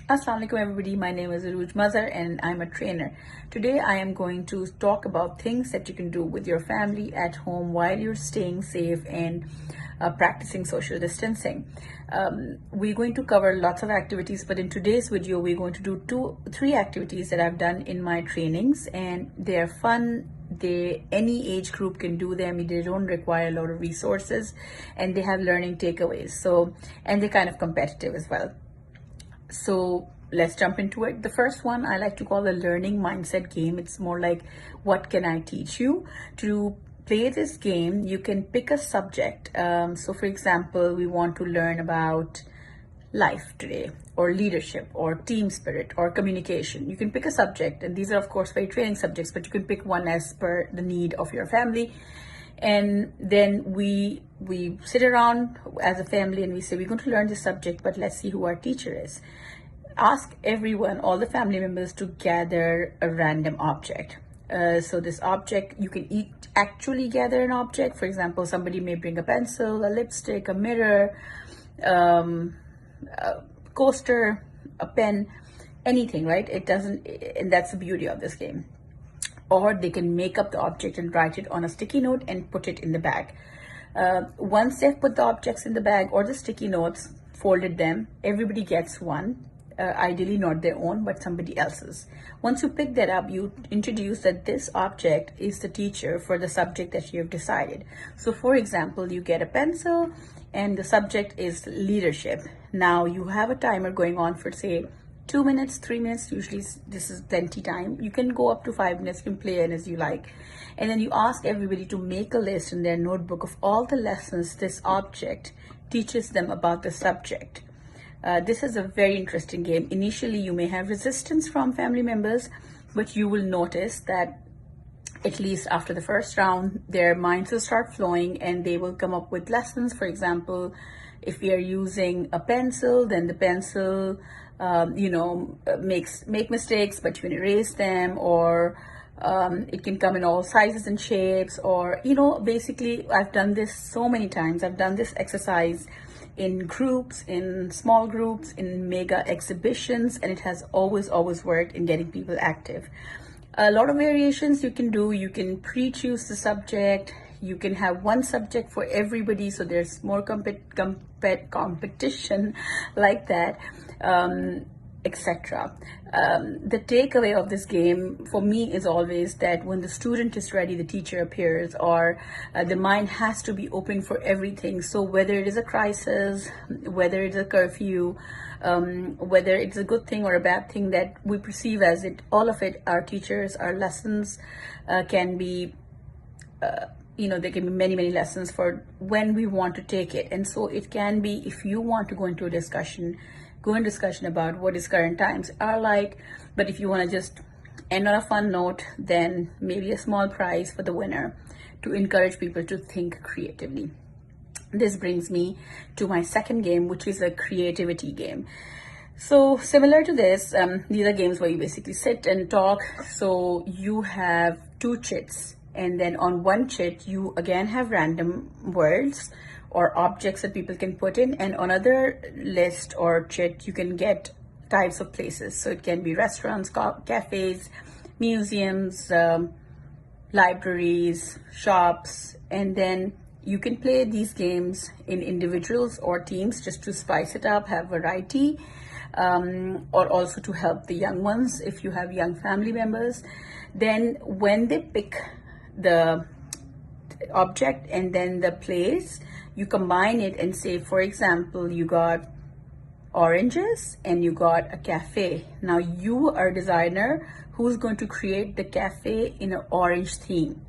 Assalamu alaikum everybody, my name is Aruj Mazhar and I'm a trainer. Today I am going to talk about things that you can do with your family at home while you're staying safe and practicing social distancing. We're going to cover lots of activities, but in today's video we're going to do three activities that I've done in my trainings, and they're fun. Any age group can do them. They don't require a lot of resources, and they have learning takeaways. And they're kind of competitive as well. So let's jump into it. The first one I like to call the learning mindset game. It's more like, what can I teach you? To play this game, you can pick a subject. So for example, we want to learn about life today, or leadership, or team spirit, or communication. You can pick a subject, and these are of course very training subjects, but you can pick one as per the need of your family. And then we sit around as a family and we say, we're going to learn this subject, but let's see who our teacher is. Ask everyone, all the family members, to gather a random object. So this object, you can actually gather an object. For example, somebody may bring a pencil, a lipstick, a mirror, a coaster, a pen, anything, right? It doesn't, and that's the beauty of this game. Or they can make up the object and write it on a sticky note and put it in the bag. Once they've put the objects in the bag or the sticky notes, folded them, everybody gets one. Ideally not their own, but somebody else's. Once you pick that up, you introduce that this object is the teacher for the subject that you have decided. So for example, you get a pencil and the subject is leadership. Now you have a timer going on for, say, 2 minutes, 3 minutes. Usually this is plenty time. You can go up to 5 minutes, you can play it as you like. And then you ask everybody to make a list in their notebook of all the lessons this object teaches them about the subject. This is a very interesting game. Initially, you may have resistance from family members, but you will notice that at least after the first round, their minds will start flowing and they will come up with lessons. For example, if we are using a pencil, then the pencil make mistakes, but you can erase them, or it can come in all sizes and shapes, or basically I've done this so many times. I've done this exercise in groups, in small groups, in mega exhibitions, and it has always worked in getting people active. A lot of variations you can do. You can pre-choose the subject. You can have one subject for everybody, so there's more competition like that, etc. The takeaway of this game for me is always that when the student is ready, the teacher appears, or the mind has to be open for everything. So whether it is a crisis, whether it's a curfew, whether it's a good thing or a bad thing that we perceive as it, all of it, our teachers, our lessons can be there can be many lessons for when we want to take it. And so it can be, if you want to go into a discussion, about what is current times are like. But if you want to just end on a fun note, then maybe a small prize for the winner, to encourage people to think creatively. This brings me to my second game, which is a creativity game. So similar to this, these are games where you basically sit and talk. So you have 2 chits, and then on one chit you again have random words or objects that people can put in, and on other list or chit you can get types of places. So it can be restaurants, cafes, museums, libraries, shops, and then you can play these games in individuals or teams just to spice it up, have variety, or also to help the young ones if you have young family members. Then when they pick the object and then the place, you combine it and say, for example, you got oranges and you got a cafe. Now you are a designer who's going to create the cafe in an orange theme.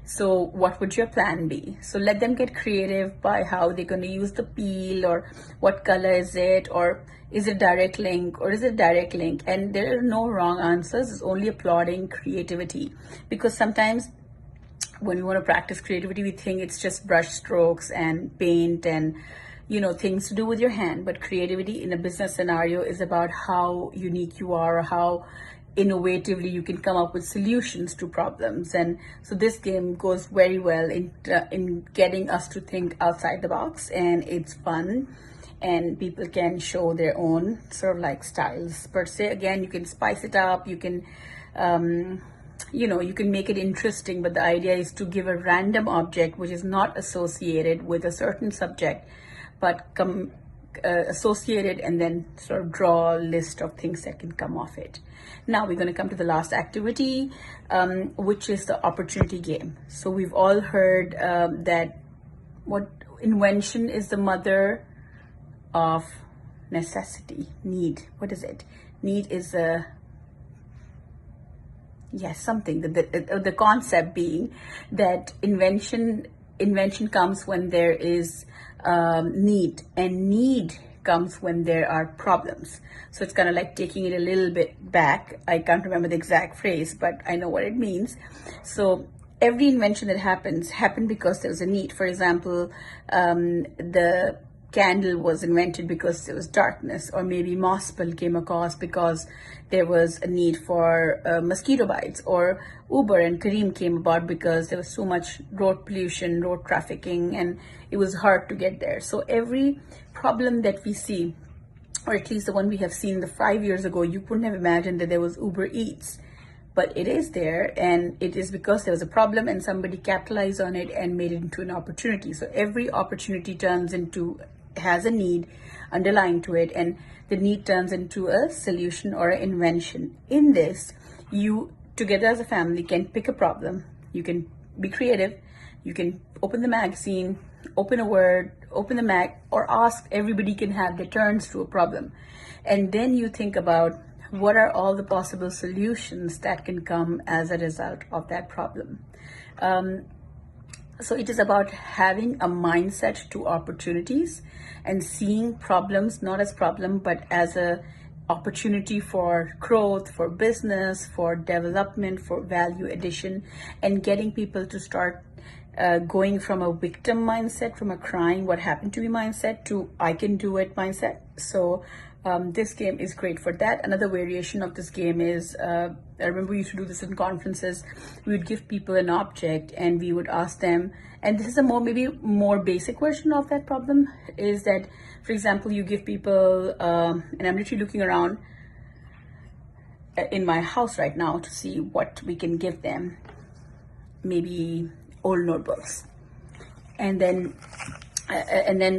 So what would your plan be? So let them get creative by how they're going to use the peel, or what color is it, or is it direct link, or is it direct link? And there are no wrong answers. It's only applauding creativity, because sometimes when we want to practice creativity, we think it's just brush strokes and paint and things to do with your hand. But creativity in a business scenario is about how unique you are, or how innovatively you can come up with solutions to problems. And so this game goes very well in getting us to think outside the box, and it's fun. and people can show their own sort of like styles per se. Again, you can spice it up, you can you can make it interesting, but the idea is to give a random object which is not associated with a certain subject, but associated, and then sort of draw a list of things that can come off it. Now we're going to come to the last activity, which is the opportunity game. So we've all heard that what invention is the mother of necessity. Need, what is it? Need is a yes, something. The concept being that invention comes when there is need, and need comes when there are problems. So it's kind of like taking it a little bit back. I can't remember the exact phrase, but I know what it means. So every invention that happened because there was a need. For example, the candle was invented because there was darkness, or maybe mospel came across because there was a need for mosquito bites, or Uber and Kareem came about because there was so much road pollution, road trafficking, and it was hard to get there. So every problem that we see, or at least the one we have seen 5 years ago, you couldn't have imagined that there was Uber Eats, but it is there, and it is because there was a problem and somebody capitalized on it and made it into an opportunity. So every opportunity has a need underlying to it, and the need turns into a solution or an invention. In this, you together as a family can pick a problem, you can be creative, you can open the magazine, open a word, open the mag, or ask. Everybody can have their turns to a problem, and then you think about what are all the possible solutions that can come as a result of that problem. So it is about having a mindset to opportunities and seeing problems not as problem, but as a opportunity for growth, for business, for development, for value addition, and getting people to start going from a victim mindset, from a crying what happened to me mindset, to I can do it mindset. So this game is great for that. Another variation of this game is, I remember we used to do this in conferences. We would give people an object and we would ask them, and this is a maybe more basic version of that problem, is that, for example, you give people, and I'm literally looking around in my house right now to see what we can give them, maybe old notebooks. And then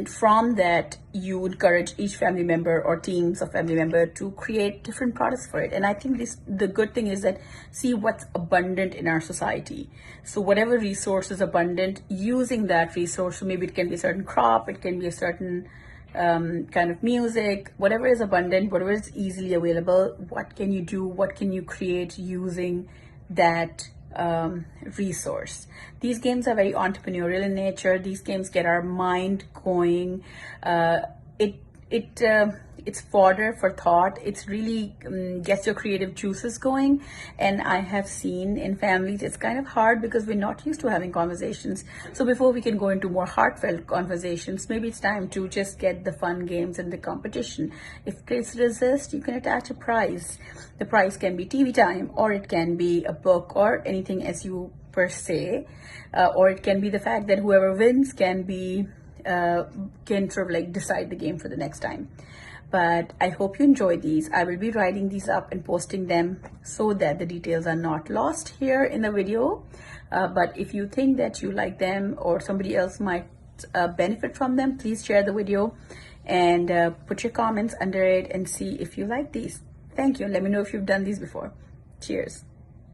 from that, you encourage each family member or teams of family member to create different products for it. And I think the good thing is that see what's abundant in our society. So whatever resource is abundant, using that resource, so maybe it can be a certain crop, it can be a certain kind of music, whatever is abundant, whatever is easily available, what can you do, what can you create using that resource. These games are very entrepreneurial in nature. These games get our mind going. It's fodder for thought. It's really gets your creative juices going. And I have seen in families it's kind of hard because we're not used to having conversations. So before we can go into more heartfelt conversations, maybe it's time to just get the fun games and the competition. If kids resist, you can attach a prize. The prize can be TV time, or it can be a book, or anything as you per se, or it can be the fact that whoever wins can sort of like decide the game for the next time. But I hope you enjoy these. I will be writing these up and posting them so that the details are not lost here in the video. But if you think that you like them or somebody else might benefit from them, please share the video and put your comments under it and see if you like these. Thank you. Let me know if you've done these before. Cheers.